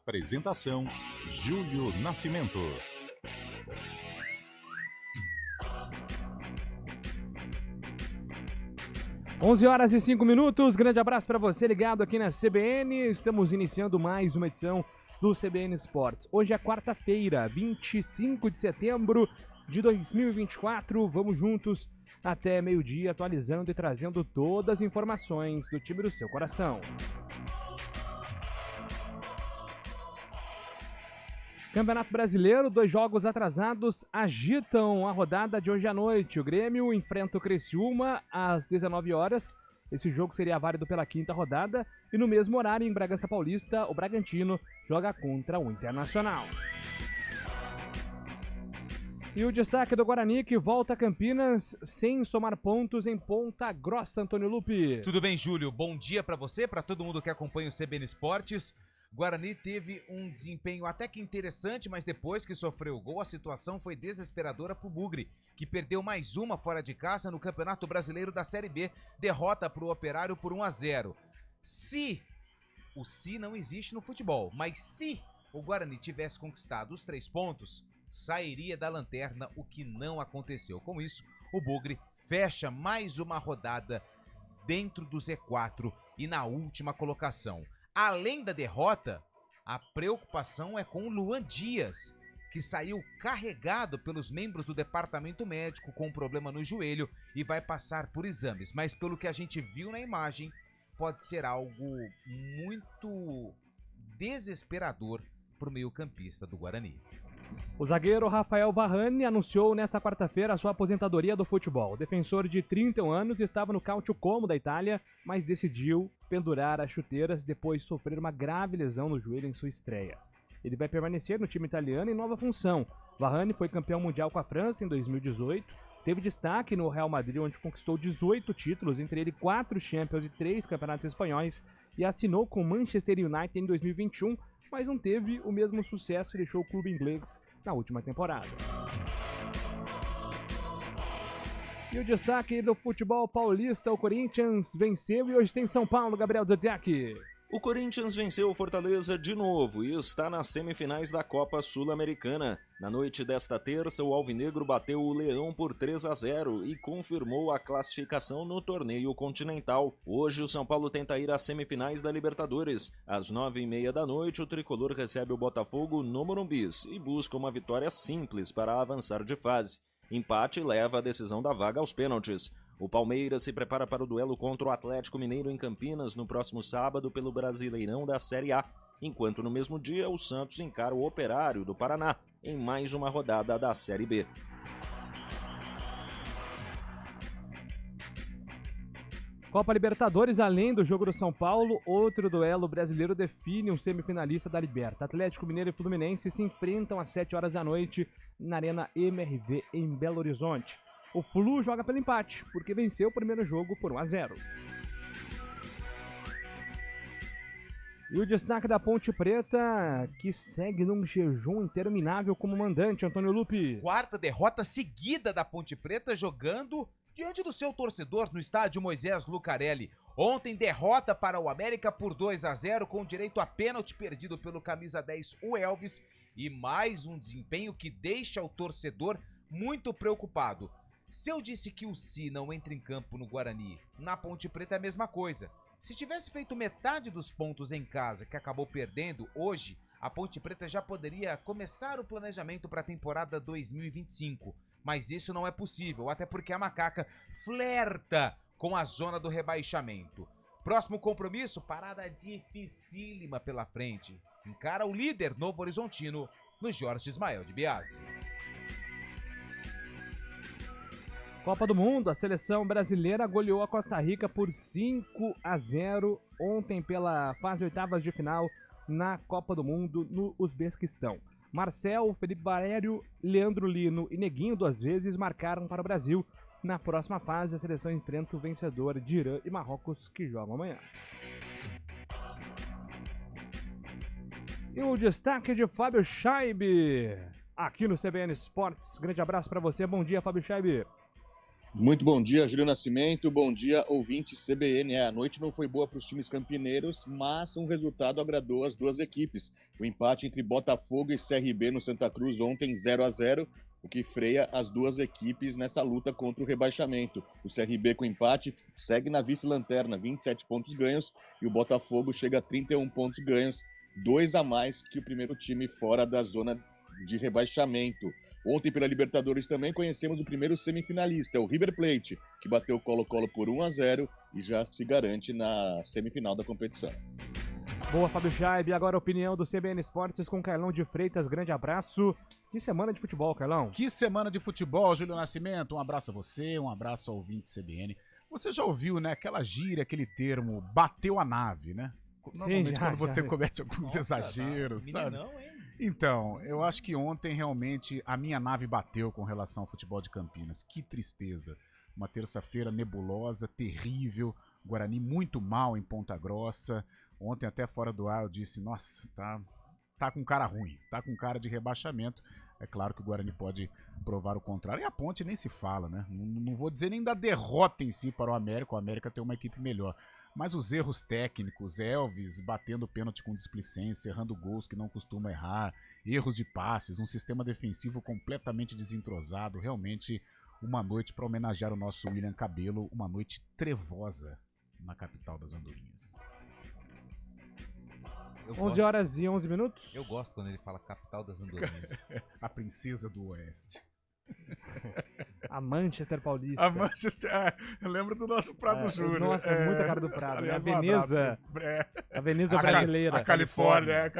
Apresentação: Júlio Nascimento. Onze horas e 5 minutos, grande abraço para você ligado aqui na CBN, estamos iniciando mais uma edição do CBN Esportes. Hoje é quarta-feira, 25 de setembro de 2024, vamos juntos até meio-dia atualizando e trazendo todas as informações do time do seu coração. Campeonato Brasileiro, 2 jogos atrasados agitam a rodada de hoje à noite. O Grêmio enfrenta o Criciúma às 19 horas. Esse jogo seria válido pela 5ª rodada. E no mesmo horário, em Bragança Paulista, o Bragantino joga contra o Internacional. E o destaque do Guarani, que volta a Campinas sem somar pontos em Ponta Grossa, Antônio Lupi. Tudo bem, Júlio? Bom dia para você, para todo mundo que acompanha o CBN Esportes. Guarani teve um desempenho até que interessante, mas depois que sofreu o gol, a situação foi desesperadora para o Bugre, que perdeu mais uma fora de casa no Campeonato Brasileiro da Série B, derrota para o Operário por 1-0. O se não existe no futebol, mas se o Guarani tivesse conquistado os 3 pontos, sairia da lanterna, o que não aconteceu. Com isso, o Bugre fecha mais uma rodada dentro do Z4 e na última colocação. Além da derrota, a preocupação é com o Luan Dias, que saiu carregado pelos membros do departamento médico com um problema no joelho e vai passar por exames. Mas pelo que a gente viu na imagem, pode ser algo muito desesperador para o meio-campista do Guarani. O zagueiro Rafael Varane anunciou nesta quarta-feira a sua aposentadoria do futebol. O defensor de 31 anos estava no Calcio Como da Itália, mas decidiu pendurar as chuteiras depois de sofrer uma grave lesão no joelho em sua estreia. Ele vai permanecer no time italiano em nova função. Varane foi campeão mundial com a França em 2018, teve destaque no Real Madrid, onde conquistou 18 títulos, entre ele 4 Champions e 3 campeonatos espanhóis, e assinou com o Manchester United em 2021, mas não teve o mesmo sucesso e deixou o clube inglês na última temporada. E o destaque do futebol paulista, o Corinthians venceu e hoje tem São Paulo, Gabriel Dodziak. O Corinthians venceu o Fortaleza de novo e está nas semifinais da Copa Sul-Americana. Na noite desta terça, o Alvinegro bateu o Leão por 3-0 e confirmou a classificação no torneio continental. Hoje, o São Paulo tenta ir às semifinais da Libertadores. Às 9h30 da noite, o tricolor recebe o Botafogo no Morumbi e busca uma vitória simples para avançar de fase. Empate leva a decisão da vaga aos pênaltis. O Palmeiras se prepara para o duelo contra o Atlético Mineiro em Campinas no próximo sábado pelo Brasileirão da Série A, enquanto no mesmo dia o Santos encara o Operário do Paraná em mais uma rodada da Série B. Copa Libertadores, além do jogo do São Paulo, outro duelo brasileiro define um semifinalista da Liberta. Atlético Mineiro e Fluminense se enfrentam às 7 horas da noite na Arena MRV em Belo Horizonte. O Flu joga pelo empate, porque venceu o primeiro jogo por 1-0. E o destaque da Ponte Preta, que segue num jejum interminável como mandante, Antônio Lupi. 4ª derrota seguida da Ponte Preta jogando diante do seu torcedor no estádio Moisés Lucarelli. Ontem, derrota para o América por 2-0, com direito a pênalti perdido pelo camisa 10, o Elvis. E mais um desempenho que deixa o torcedor muito preocupado. Se eu disse que o Si não entra em campo no Guarani, na Ponte Preta é a mesma coisa. Se tivesse feito metade dos pontos em casa que acabou perdendo hoje, a Ponte Preta já poderia começar o planejamento para a temporada 2025. Mas isso não é possível, até porque a Macaca flerta com a zona do rebaixamento. Próximo compromisso, parada dificílima pela frente. Encara o líder Novo Horizontino no Jorge Ismael de Biasi. Copa do Mundo, a seleção brasileira goleou a Costa Rica por 5-0 ontem pela fase oitavas de final na Copa do Mundo no Uzbequistão. Marcel, Felipe Valério, Leandro Lino e Neguinho 2 vezes marcaram para o Brasil. Na próxima fase, a seleção enfrenta o vencedor de Irã e Marrocos, que jogam amanhã. E o destaque de Fábio Scheibe, aqui no CBN Esportes. Grande abraço para você, bom dia, Fábio Scheibe. Muito bom dia, Júlio Nascimento. Bom dia, ouvinte CBN. A noite não foi boa para os times campineiros, mas um resultado agradou as duas equipes. O empate entre Botafogo e CRB no Santa Cruz ontem 0-0, o que freia as duas equipes nessa luta contra o rebaixamento. O CRB com empate segue na vice-lanterna, 27 pontos ganhos, e o Botafogo chega a 31 pontos ganhos, 2 a mais que o primeiro time fora da zona de rebaixamento. Ontem, pela Libertadores, também conhecemos o primeiro semifinalista, o River Plate, que bateu o Colo-Colo por 1-0 e já se garante na semifinal da competição. Boa, Fábio Chaib. Agora a opinião do CBN Esportes com Carlão de Freitas. Grande abraço. Que semana de futebol, Carlão. Que semana de futebol, Júlio Nascimento. Um abraço a você, um abraço ao ouvinte CBN. Você já ouviu, né, aquela gíria, aquele termo, bateu a nave, né? Normalmente, sim, quando você comete alguns exageros, sabe? Não, hein? Então, eu acho que ontem realmente a minha nave bateu com relação ao futebol de Campinas. Que tristeza. Uma terça-feira nebulosa, terrível. Guarani muito mal em Ponta Grossa. Ontem até fora do ar eu disse, nossa, tá com cara ruim, tá com cara de rebaixamento. É claro que o Guarani pode provar o contrário. E a Ponte nem se fala, né? Não vou dizer nem da derrota em si para o América tem uma equipe melhor. Mas os erros técnicos, Elvis batendo pênalti com displicência, errando gols que não costuma errar, erros de passes, um sistema defensivo completamente desentrosado, realmente uma noite para homenagear o nosso William Cabello, uma noite trevosa na capital das Andorinhas. 11 horas e 11 minutos. Eu gosto quando ele fala capital das Andorinhas. A princesa do Oeste. A Manchester Paulista. A Manchester, eu lembro do nosso Prado Júnior. Nossa, muita cara do Prado. Aliás, a Veneza. A Veneza brasileira. A Califórnia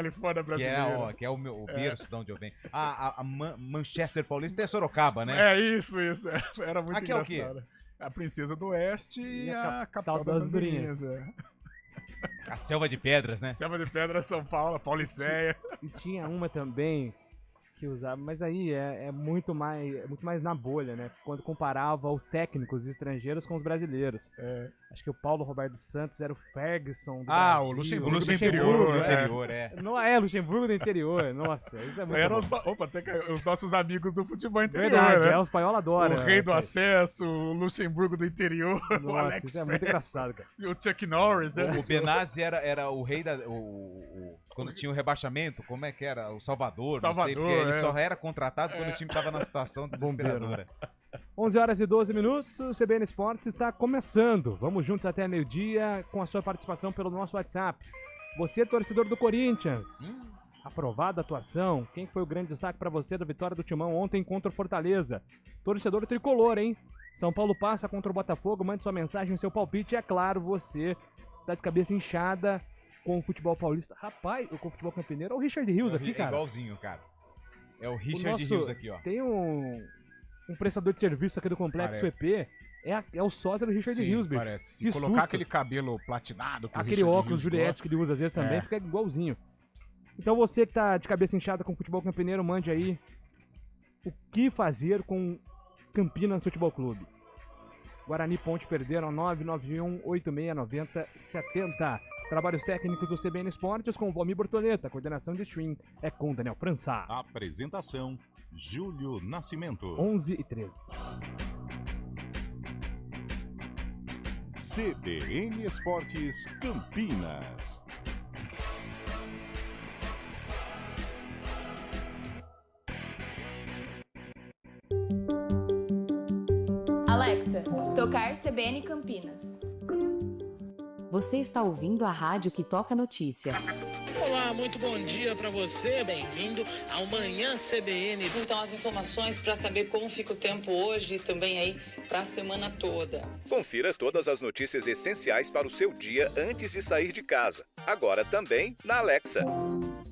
brasileira. Que é o meu berço de onde eu venho. A Manchester Paulista é Sorocaba, né? É isso. Era muito aqui engraçado. É o quê? A princesa do Oeste e a capital das Andorinhas. A Selva de Pedras, né? Selva de Pedras, São Paulo, Pauliceia. E tinha uma também que usava, mas aí é muito mais na bolha, né? Quando comparava os técnicos estrangeiros com os brasileiros. Acho que o Paulo Roberto Santos era o Ferguson do Brasil. O Luxemburgo do interior, Não é, Luxemburgo do interior. Nossa, isso é muito bom. Tem os nossos amigos do futebol interior, verdade, né? o espanhol adora. O rei do acesso, o Luxemburgo do interior, Nossa, o Alex isso é muito engraçado, cara. E o Chuck Norris, né? O Benazzi era o rei da... quando tinha o rebaixamento, como é que era? O Salvador, não sei, porque ele só era contratado quando o time estava na situação desesperadora. 11 horas e 12 minutos, o CBN Esportes está começando. Vamos juntos até meio-dia com a sua participação pelo nosso WhatsApp. Você, torcedor do Corinthians, aprovada a atuação. Quem foi o grande destaque para você da vitória do Timão ontem contra o Fortaleza? Torcedor tricolor, hein? São Paulo passa contra o Botafogo, mande sua mensagem, seu palpite. É claro, você tá de cabeça inchada com o futebol paulista. Rapaz, com o futebol campineiro. Olha o Richard Rios aqui, cara. É igualzinho, cara. É o Richard Rios aqui, ó. Tem um prestador de serviço aqui do Complexo EP. É o sósia do Richard Rios, bicho. Parece. Se colocar aquele cabelo platinado que aquele óculos Juliette que ele usa às vezes também, fica igualzinho. Então você que tá de cabeça inchada com o futebol campineiro, mande aí o que fazer com Campinas Futebol Clube. Guarani e Ponte perderam 991-8690-70. Trabalhos técnicos do CBN Esportes com o Valmir Bortoleta. Coordenação de stream é com Daniel França. Apresentação, Júlio Nascimento. 11 e 13. CBN Esportes Campinas. Alexa, tocar CBN Campinas. Você está ouvindo a rádio que toca notícia. Olá, muito bom dia para você, bem-vindo ao Manhã CBN. Então as informações para saber como fica o tempo hoje e também aí para a semana toda. Confira todas as notícias essenciais para o seu dia antes de sair de casa. Agora também na Alexa.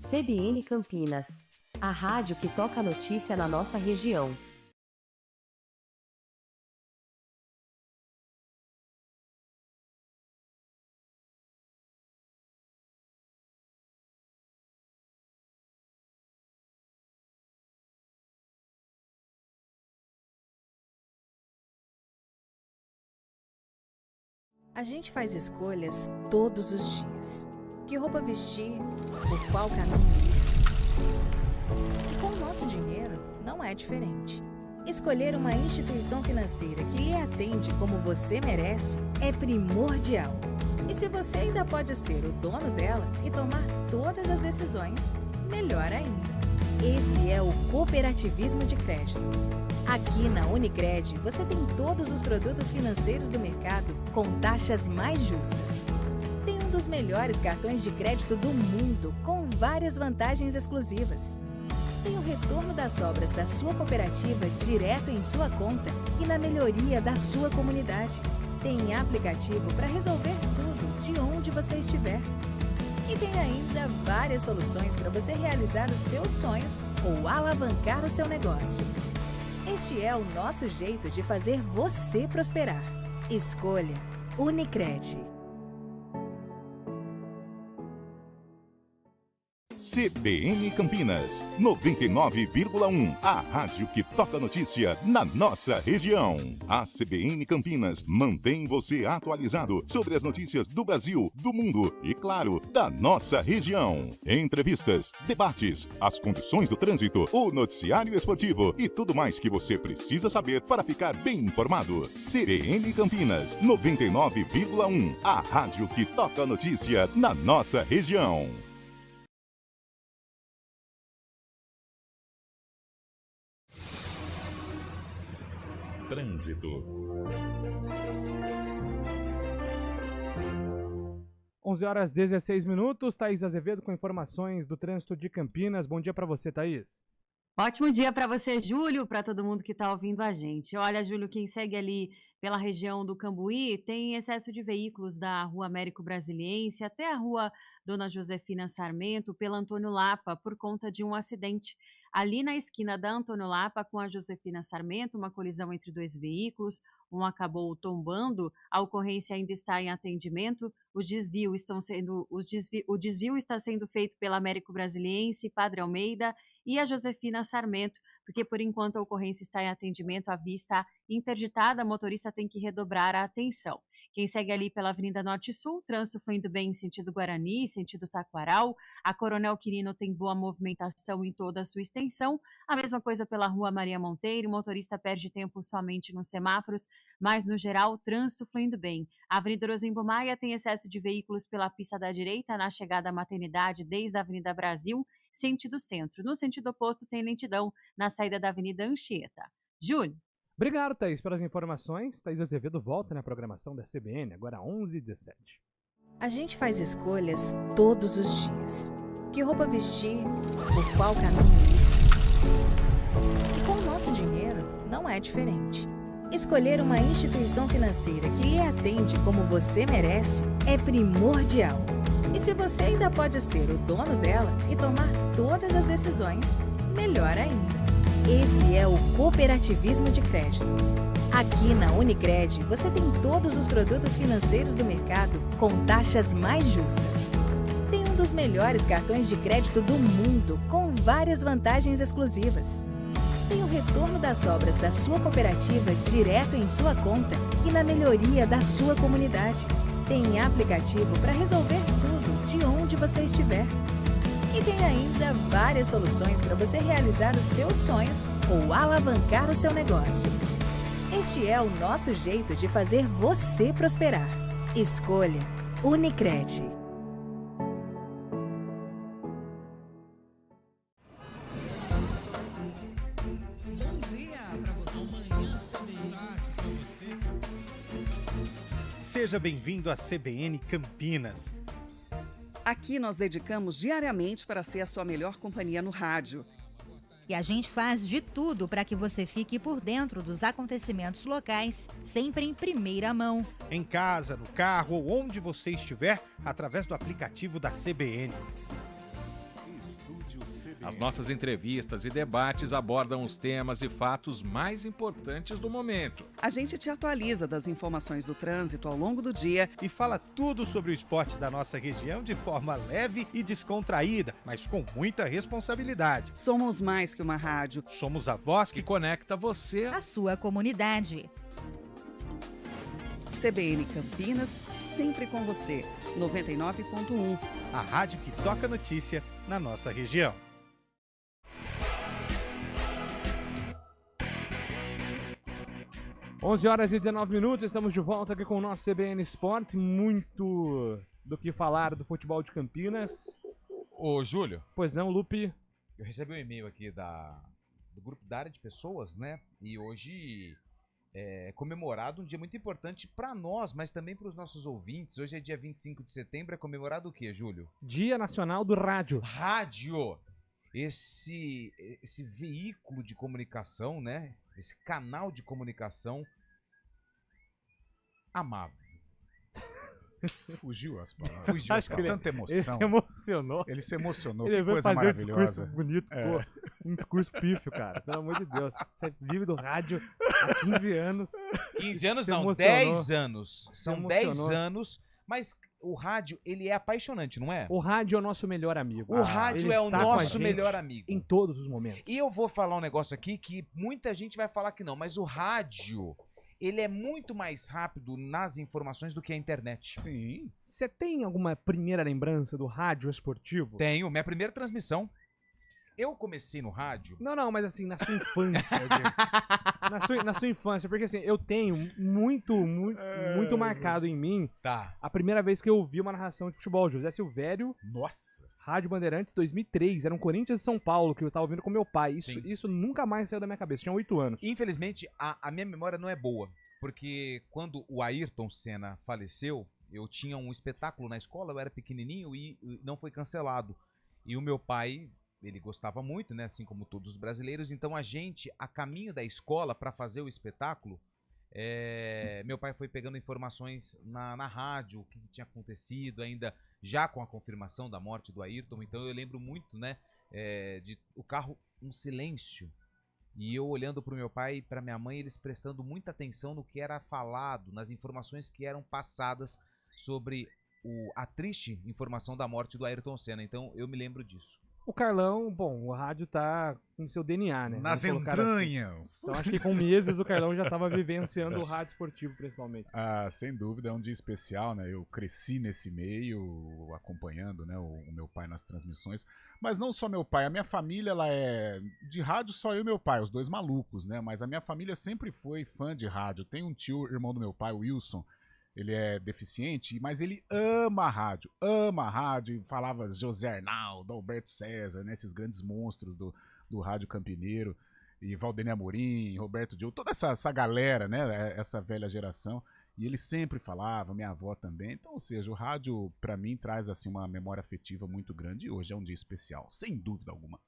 CBN Campinas, a rádio que toca notícia na nossa região. A gente faz escolhas todos os dias. Que roupa vestir, por qual caminho ir. E com o nosso dinheiro, não é diferente. Escolher uma instituição financeira que lhe atende como você merece é primordial. E se você ainda pode ser o dono dela e tomar todas as decisões, melhor ainda. Esse é o cooperativismo de crédito. Aqui na Unicred, você tem todos os produtos financeiros do mercado com taxas mais justas. Tem um dos melhores cartões de crédito do mundo, com várias vantagens exclusivas. Tem o retorno das sobras da sua cooperativa direto em sua conta e na melhoria da sua comunidade. Tem aplicativo para resolver tudo de onde você estiver. E tem ainda várias soluções para você realizar os seus sonhos ou alavancar o seu negócio. Este é o nosso jeito de fazer você prosperar. Escolha Unicred. CBN Campinas, 99,1. A rádio que toca notícia na nossa região. A CBN Campinas mantém você atualizado sobre as notícias do Brasil, do mundo e, claro, da nossa região. Entrevistas, debates, as condições do trânsito, o noticiário esportivo e tudo mais que você precisa saber para ficar bem informado. CBN Campinas, 99,1. A rádio que toca notícia na nossa região. Trânsito. 11h16. Thaís Azevedo com informações do trânsito de Campinas. Bom dia para você, Thaís. Ótimo dia para você, Júlio, para todo mundo que está ouvindo a gente. Olha, Júlio, quem segue ali pela região do Cambuí tem excesso de veículos da Rua Américo Brasiliense até a Rua Dona Josefina Sarmento, pela Antônio Lapa, por conta de um acidente. Ali na esquina da Antônio Lapa com a Josefina Sarmento, uma colisão entre dois veículos, um acabou tombando, a ocorrência ainda está em atendimento, o desvio está sendo feito pela Américo Brasiliense, Padre Almeida e a Josefina Sarmento, porque por enquanto a ocorrência está em atendimento, a via está interditada, a motorista tem que redobrar a atenção. Quem segue ali pela Avenida Norte e Sul, o trânsito foi indo bem em sentido Guarani, sentido Taquaral. A Coronel Quirino tem boa movimentação em toda a sua extensão. A mesma coisa pela Rua Maria Monteiro, o motorista perde tempo somente nos semáforos, mas no geral o trânsito foi indo bem. A Avenida Rosembo Maia tem excesso de veículos pela pista da direita, na chegada à maternidade desde a Avenida Brasil, sentido centro. No sentido oposto tem lentidão na saída da Avenida Anchieta. Júlio. Obrigado, Thaís, pelas informações. Thaís Azevedo volta na programação da CBN, agora 11h17. A gente faz escolhas todos os dias. Que roupa vestir, por qual caminho ir. E com o nosso dinheiro, não é diferente. Escolher uma instituição financeira que lhe atende como você merece é primordial. E se você ainda pode ser o dono dela e tomar todas as decisões, melhor ainda. Esse é o cooperativismo de crédito. Aqui na Unicred, você tem todos os produtos financeiros do mercado com taxas mais justas. Tem um dos melhores cartões de crédito do mundo, com várias vantagens exclusivas. Tem o retorno das sobras da sua cooperativa direto em sua conta e na melhoria da sua comunidade. Tem aplicativo para resolver tudo de onde você estiver. E tem ainda várias soluções para você realizar os seus sonhos ou alavancar o seu negócio. Este é o nosso jeito de fazer você prosperar. Escolha Unicred. Bom dia para você. Amanhã, tarde para você. Seja bem-vindo à CBN Campinas. Aqui nós dedicamos diariamente para ser a sua melhor companhia no rádio. E a gente faz de tudo para que você fique por dentro dos acontecimentos locais, sempre em primeira mão. Em casa, no carro ou onde você estiver, através do aplicativo da CBN. As nossas entrevistas e debates abordam os temas e fatos mais importantes do momento. A gente te atualiza das informações do trânsito ao longo do dia e fala tudo sobre o esporte da nossa região de forma leve e descontraída, mas com muita responsabilidade. Somos mais que uma rádio. Somos a voz que conecta você à sua comunidade. CBN Campinas, sempre com você. 99.1. A rádio que toca notícia na nossa região. 11 horas e 19 minutos, estamos de volta aqui com o nosso CBN Esportes. Muito do que falar do futebol de Campinas. Ô, Júlio. Pois não, Lupe? Eu recebi um e-mail aqui do grupo da área de pessoas, né? E hoje é comemorado um dia muito importante para nós, mas também para os nossos ouvintes. Hoje é dia 25 de setembro, é comemorado o quê, Júlio? Dia Nacional do Rádio. Rádio! Esse veículo de comunicação, né? Esse canal de comunicação amável. Fugiu as palavras. Fugiu as palavras. Tanta emoção. Ele se emocionou. Ele se emocionou. Ele Que veio coisa fazer maravilhosa. um discurso bonito, pô. Um discurso pífio, cara. Pelo amor de Deus. Você vive do rádio há 15 anos. 15 anos Se não, emocionou. 10 anos. São 10 anos, mas o rádio, ele é apaixonante, não é? O rádio é o nosso melhor amigo. O rádio Ele é o está com a nosso gente melhor amigo. em todos os momentos. E eu vou falar um negócio aqui que muita gente vai falar que não, mas o rádio, ele é muito mais rápido nas informações do que a internet. Sim. Você tem alguma primeira lembrança do rádio esportivo? Tenho, minha primeira transmissão. Eu comecei no rádio. Não, mas assim, na sua infância, Diego. na sua infância, porque assim, eu tenho muito marcado em mim a primeira vez que eu ouvi uma narração de futebol. José Silvério. Nossa. Rádio Bandeirantes 2003. Era um Corinthians e São Paulo que eu tava ouvindo com meu pai. Sim. Isso nunca mais saiu da minha cabeça. Tinha 8 anos. Infelizmente, a minha memória não é boa. Porque quando o Ayrton Senna faleceu, eu tinha um espetáculo na escola, eu era pequenininho e não foi cancelado. E o meu pai, ele gostava muito, né? Assim como todos os brasileiros. Então a gente, a caminho da escola para fazer o espetáculo, meu pai foi pegando informações na rádio, o que tinha acontecido ainda, já com a confirmação da morte do Ayrton. Então eu lembro muito, né? De o carro, um silêncio. E eu olhando para o meu pai e para minha mãe, eles prestando muita atenção no que era falado, nas informações que eram passadas sobre a triste informação da morte do Ayrton Senna. Então eu me lembro disso. O Carlão, bom, o rádio tá com seu DNA, né? Nas Vamos colocar entranhas. Assim. Então acho que com meses o Carlão já tava vivenciando o rádio esportivo, principalmente. Ah, sem dúvida, é um dia especial, né? Eu cresci nesse meio, acompanhando, né, o meu pai nas transmissões. Mas não só meu pai, a minha família, ela é de rádio, só eu e meu pai, os dois malucos, né? Mas a minha família sempre foi fã de rádio. Tem um tio, irmão do meu pai, o Wilson. Ele é deficiente, mas ele ama rádio, e falava José Arnaldo, Alberto César, né, esses grandes monstros do rádio campineiro, e Valdênio Amorim, Roberto Diogo, toda essa galera, né, essa velha geração, e ele sempre falava, minha avó também. Então, ou seja, o rádio pra mim traz assim uma memória afetiva muito grande, e hoje é um dia especial, sem dúvida alguma.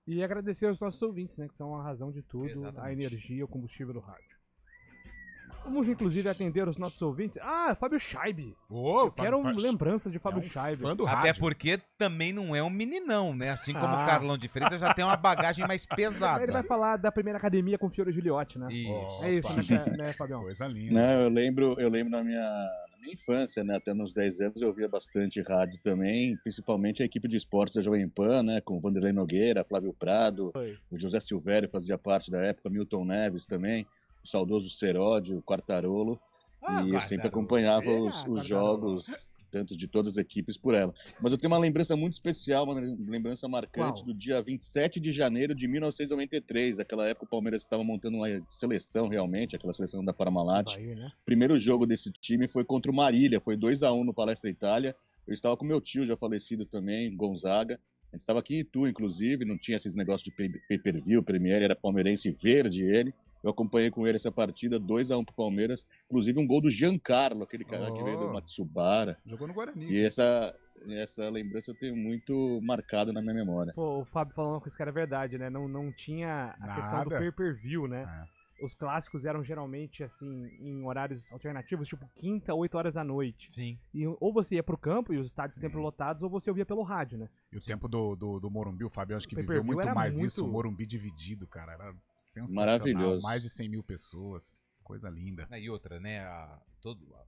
E agradecer aos nossos ouvintes, né, que são a razão de tudo, Exatamente. A energia, o combustível do rádio. Vamos, inclusive, atender os nossos ouvintes. Ah, Fábio Scheib. Eu quero lembranças de Fábio Scheib. Até porque também não é um meninão, né? Assim como o Carlão de Freitas já tem uma bagagem mais pesada. Ele vai falar da primeira academia com o Fiore Gigliotti, né? Isso. É isso, né, Fabião? Coisa linda. Não, eu lembro na minha infância, né? Até nos 10 anos eu ouvia bastante rádio também, principalmente a equipe de esportes da Jovem Pan, né? Com Vanderlei Nogueira, Flávio Prado, o José Silvério fazia parte da época, Milton Neves também, o saudoso Seródio, o Quartarolo, e eu sempre acompanhava os jogos, tanto de todas as equipes, por ela. Mas eu tenho uma lembrança muito especial, uma lembrança marcante do dia 27 de janeiro de 1993. Naquela época o Palmeiras estava montando uma seleção realmente, aquela seleção da Parmalat. Né? O primeiro jogo desse time foi contra o Marília, foi 2-1 no Palestra Itália. Eu estava com meu tio já falecido também, Gonzaga. A gente estava aqui em Itu, inclusive, não tinha esses negócios de pay-per-view, Premier, era palmeirense verde ele. Eu acompanhei com ele essa partida, 2-1 pro Palmeiras. Inclusive um gol do Giancarlo, aquele cara que veio do Matsubara. Jogou no Guarani. E essa lembrança eu tenho muito marcado na minha memória. Pô, o Fábio falando que isso cara é verdade, né? Não tinha a questão do pay-per-view, né? Os clássicos eram geralmente, assim, em horários alternativos, tipo quinta, 8 horas da noite. Sim. E ou você ia pro campo e os estádios sempre lotados, ou você ouvia pelo rádio, né? E o tempo do Morumbi, o Fabião acho que viveu muito mais isso, o Morumbi dividido, cara, era sensacional. Maravilhoso. Mais de 100 mil pessoas, coisa linda. E outra, né,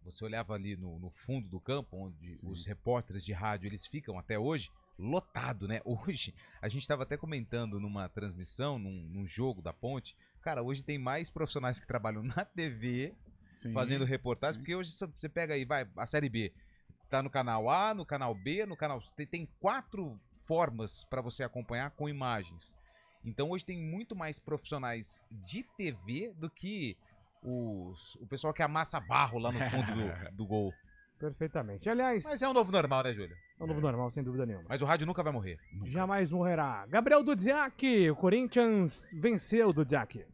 você olhava ali no fundo do campo, onde os repórteres de rádio, eles ficam até hoje, lotado, né? Hoje, a gente estava até comentando numa transmissão, num jogo da Ponte, cara, hoje tem mais profissionais que trabalham na TV, fazendo reportagem, porque hoje você pega aí, a Série B, tá no canal A, no canal B, no canal... Tem 4 formas para você acompanhar com imagens. Então hoje tem muito mais profissionais de TV do que o pessoal que amassa barro lá no fundo do gol. Perfeitamente. Aliás... Mas é um novo normal, né, Júlio? É um novo normal, sem dúvida nenhuma. Mas o rádio nunca vai morrer. Jamais morrerá. Gabriel Dudziak, o Corinthians venceu o Dudziak.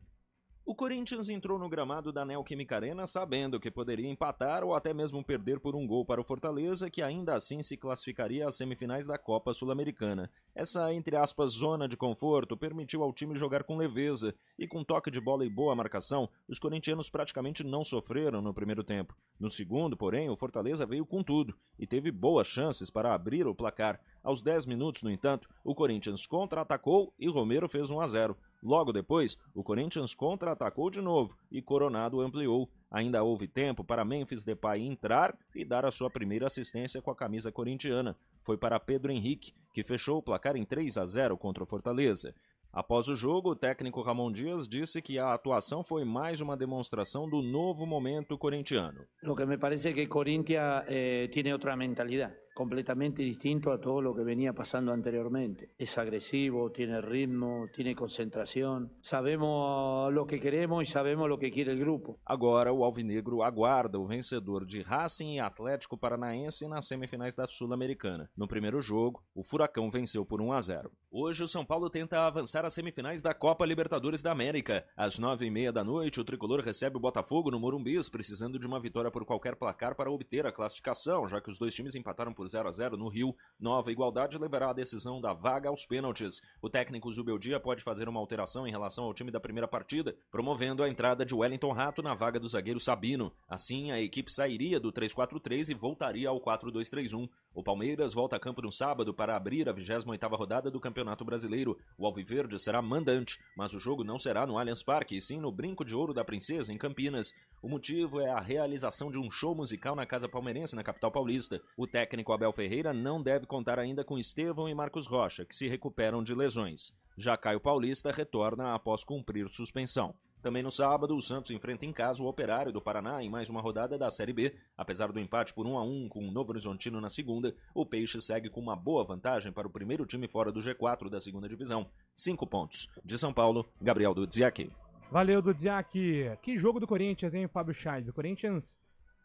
O Corinthians entrou no gramado da Neoquímica Arena sabendo que poderia empatar ou até mesmo perder por um gol para o Fortaleza, que ainda assim se classificaria às semifinais da Copa Sul-Americana. Essa, entre aspas, zona de conforto permitiu ao time jogar com leveza e com toque de bola e boa marcação, os corintianos praticamente não sofreram no primeiro tempo. No segundo, porém, o Fortaleza veio com tudo e teve boas chances para abrir o placar. Aos 10 minutos, no entanto, o Corinthians contra-atacou e Romero fez 1-0. Logo depois, o Corinthians contra-atacou de novo e Coronado ampliou. Ainda houve tempo para Memphis Depay entrar e dar a sua primeira assistência com a camisa corintiana. Foi para Pedro Henrique, que fechou o placar em 3-0 contra o Fortaleza. Após o jogo, o técnico Ramon Dias disse que a atuação foi mais uma demonstração do novo momento corintiano. Lo que me parece que Corinthians tiene otra mentalidad, completamente distinto a todo lo que venía pasando anteriormente. Es agresivo, tiene ritmo, tiene concentración. Sabemos lo que queremos y sabemos lo que quiere el grupo. Agora o Alvinegro aguarda o vencedor de Racing e Atlético Paranaense nas semifinais da Sul-Americana. No primeiro jogo, o Furacão venceu por 1-0. Hoje o São Paulo tenta avançar às semifinais da Copa Libertadores da América. Às 9h30 da noite, o tricolor recebe o Botafogo no Morumbis, precisando de uma vitória por qualquer placar para obter a classificação, já que os dois times empataram por 0-0 no Rio. Nova igualdade levará a decisão da vaga aos pênaltis. O técnico Zubeldia pode fazer uma alteração em relação ao time da primeira partida, promovendo a entrada de Wellington Rato na vaga do zagueiro Sabino. Assim, a equipe sairia do 3-4-3 e voltaria ao 4-2-3-1. O Palmeiras volta a campo no sábado para abrir a 28ª rodada do Campeonato Brasileiro. O Alviverde será mandante, mas o jogo não será no Allianz Parque, e sim no Brinco de Ouro da Princesa, em Campinas. O motivo é a realização de um show musical na Casa Palmeirense, na capital paulista. O técnico Abel Ferreira não deve contar ainda com Estevão e Marcos Rocha, que se recuperam de lesões. Já Caio Paulista retorna após cumprir suspensão. Também no sábado, o Santos enfrenta em casa o Operário do Paraná em mais uma rodada da Série B. Apesar do empate por 1-1 com o Novo Horizontino na segunda, o Peixe segue com uma boa vantagem para o primeiro time fora do G4 da segunda divisão. 5 pontos. De São Paulo, Gabriel Dudziak. Valeu, Dudziak. Que jogo do Corinthians, hein, Fábio Scheib? O Corinthians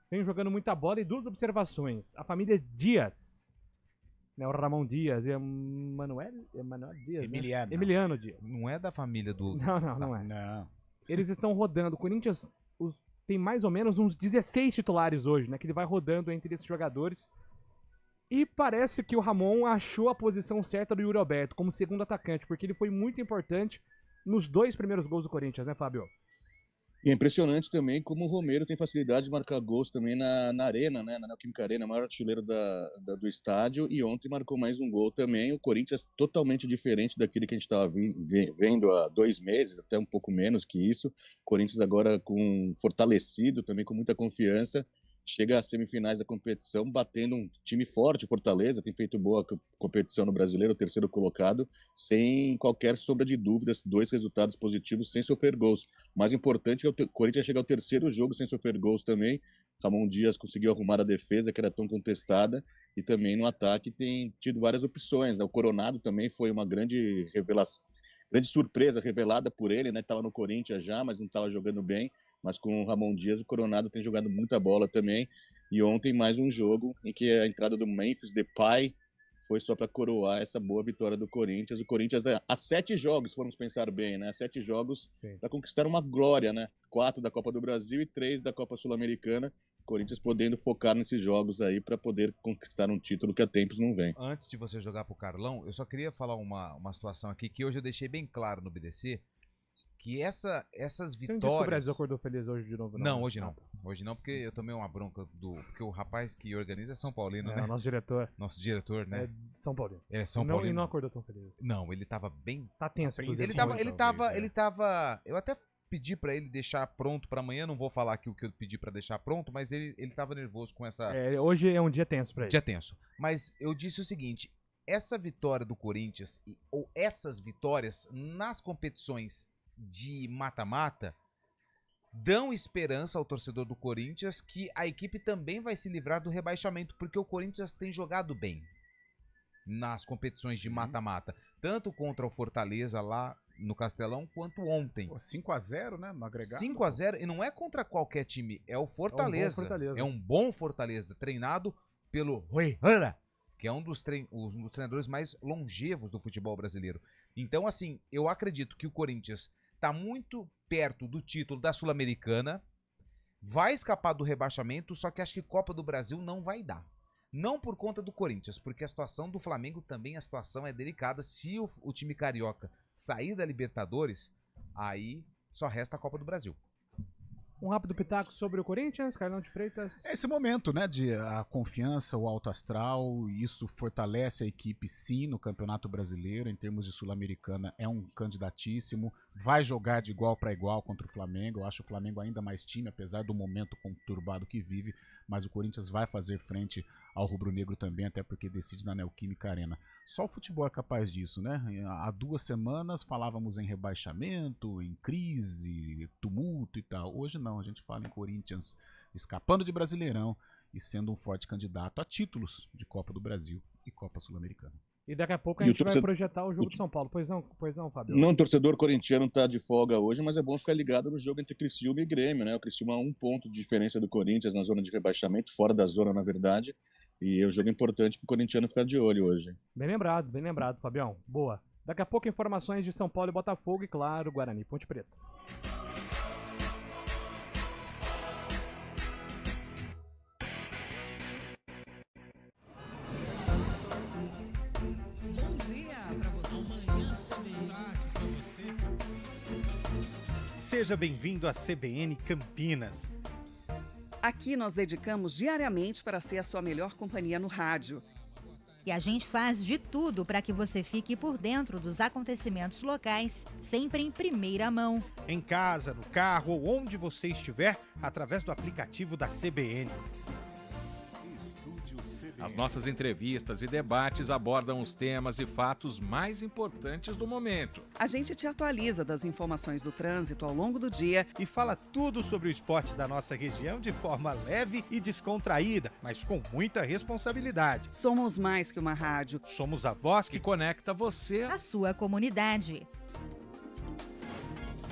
vem jogando muita bola e 2 observações. A família Dias, né, o Ramon Dias e Manuel Dias, Emiliano. Né? Emiliano Dias. Não é da família do... Não é. Não. Eles estão rodando. O Corinthians tem mais ou menos uns 16 titulares hoje, né? Que ele vai rodando entre esses jogadores. E parece que o Ramon achou a posição certa do Yuri Alberto como segundo atacante, porque ele foi muito importante nos 2 primeiros gols do Corinthians, né, Fábio? E é impressionante também como o Romero tem facilidade de marcar gols também na Arena, né? Na Neoquímica Arena, maior artilheiro do estádio, e ontem marcou mais um gol também. O Corinthians totalmente diferente daquele que a gente estava vendo há 2 meses, até um pouco menos que isso. O Corinthians agora fortalecido, também com muita confiança, chega às semifinais da competição, batendo um time forte, Fortaleza, tem feito boa competição no Brasileiro, o 3º colocado, sem qualquer sombra de dúvidas, 2 resultados positivos, sem sofrer gols. O mais importante é o Corinthians chegar ao 3º jogo sem sofrer gols também. Ramon Dias conseguiu arrumar a defesa, que era tão contestada, e também no ataque tem tido várias opções, né? O Coronado também foi uma grande revelação, grande surpresa revelada por ele, né? Estava no Corinthians já, mas não estava jogando bem. Mas com o Ramon Dias, o Coronado tem jogado muita bola também. E ontem mais um jogo em que a entrada do Memphis Depay foi só para coroar essa boa vitória do Corinthians. O Corinthians há 7 jogos, formos pensar bem, né? 7 jogos para conquistar uma glória, né? 4 da Copa do Brasil e 3 da Copa Sul-Americana. O Corinthians podendo focar nesses jogos aí para poder conquistar um título que há tempos não vem. Antes de você jogar pro Carlão, eu só queria falar uma situação aqui que hoje eu deixei bem claro no BDC. Que essas vitórias... Você não disse que o Brasil acordou feliz hoje de novo? Não, hoje não. Hoje não, porque eu tomei uma bronca porque o rapaz que organiza é São Paulino, né? O nosso diretor. Nosso diretor, né? É São Paulino. É São Paulino. E não acordou tão feliz. Não, ele tava bem... Tá tenso, inclusive. Ele tava... Eu até pedi pra ele deixar pronto pra amanhã, não vou falar aqui o que eu pedi pra deixar pronto, mas ele tava nervoso com essa... Hoje é um dia tenso pra ele. Dia tenso. Mas eu disse o seguinte, essa vitória do Corinthians, ou essas vitórias nas competições de mata-mata dão esperança ao torcedor do Corinthians que a equipe também vai se livrar do rebaixamento, porque o Corinthians tem jogado bem nas competições de mata-mata, tanto contra o Fortaleza lá no Castelão quanto ontem. 5-0, né? No agregado. 5-0, e não é contra qualquer time, é o Fortaleza. É um bom Fortaleza, treinado pelo Rui Hanna, que é um dos treinadores mais longevos do futebol brasileiro. Então, assim, eu acredito que o Corinthians está muito perto do título da Sul-Americana, vai escapar do rebaixamento, só que acho que Copa do Brasil não vai dar. Não por conta do Corinthians, porque a situação do Flamengo também, a situação é delicada. Se o time carioca sair da Libertadores, aí só resta a Copa do Brasil. Um rápido pitaco sobre o Corinthians, Carlão de Freitas. Esse momento, né, de a confiança, o alto astral, isso fortalece a equipe sim no Campeonato Brasileiro, em termos de Sul-Americana é um candidatíssimo, vai jogar de igual para igual contra o Flamengo, eu acho o Flamengo ainda mais time, apesar do momento conturbado que vive, mas o Corinthians vai fazer frente ao rubro-negro também, até porque decide na Neoquímica Arena. Só o futebol é capaz disso, né? Há 2 semanas falávamos em rebaixamento, em crise, tumulto e tal. Hoje não, a gente fala em Corinthians escapando de Brasileirão e sendo um forte candidato a títulos de Copa do Brasil e Copa Sul-Americana. E daqui a pouco a gente vai projetar o jogo de São Paulo. Pois não, Fábio? Não, o torcedor corintiano tá de folga hoje, mas é bom ficar ligado no jogo entre Criciúma e Grêmio, né? O Criciúma 1 ponto de diferença do Corinthians na zona de rebaixamento, fora da zona, na verdade. E é um jogo importante pro corintiano ficar de olho hoje. Bem lembrado, Fabião. Boa. Daqui a pouco informações de São Paulo e Botafogo e, claro, Guarani Ponte Preta. Seja bem-vindo à CBN Campinas. Aqui nós dedicamos diariamente para ser a sua melhor companhia no rádio. E a gente faz de tudo para que você fique por dentro dos acontecimentos locais, sempre em primeira mão. Em casa, no carro ou onde você estiver, através do aplicativo da CBN. As nossas entrevistas e debates abordam os temas e fatos mais importantes do momento. A gente te atualiza das informações do trânsito ao longo do dia e fala tudo sobre o esporte da nossa região de forma leve e descontraída, mas com muita responsabilidade. Somos mais que uma rádio. Somos a voz que conecta você à sua comunidade.